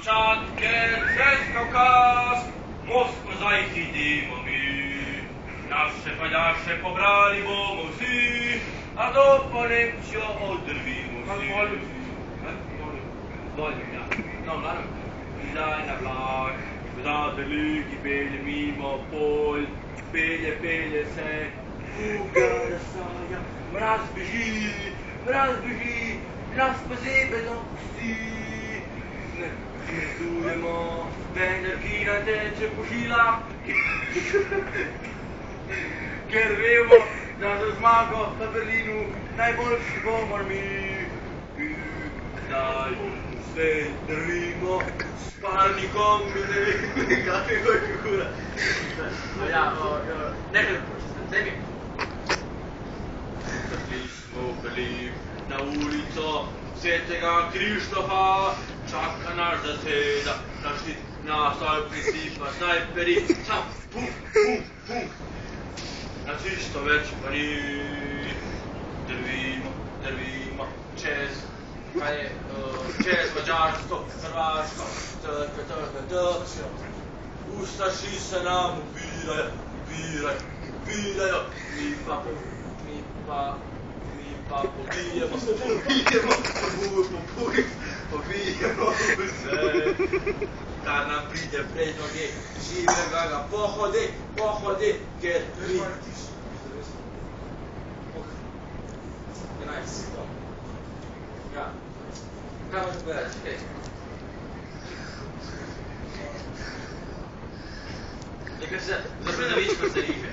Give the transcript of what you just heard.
Kamczatkę przez Kaukaz, Moskwę zajchidimo mi. Nasze padasze pobrali bomosi, a do Polemcio odrwimo si. No, laat hem. Daar naar laag. We zaten leuk, spelen mimo, pol, spelen, se. Fugara saja, mraz beži, nas posebej dopusti. Kmetujemo, energija teče po žilah, ker vemo, da za zmago v Berlinu najboljši bomo mi. Daj, vse drvimo, spalnikom, ne vem, kakega je kura. Ja, nekaj počutim, zdaj mi. Zašli smo bili na ulico Svetega Krištofa, čaka naš zaseda, našli nasaj principa, snajperi, sam, pum, pum, pum. Nacistov več pa ni, drvimo, čez Mađarsko, Hrvaško, Ustaši se nam ubirajo, mi pa pobijemo vse. Kar nam pride pred noge, živega ga pohode, ker mi. Ja, kaj možeš povedati, kaj? Nekaj se, zaprej na več, ko se riže.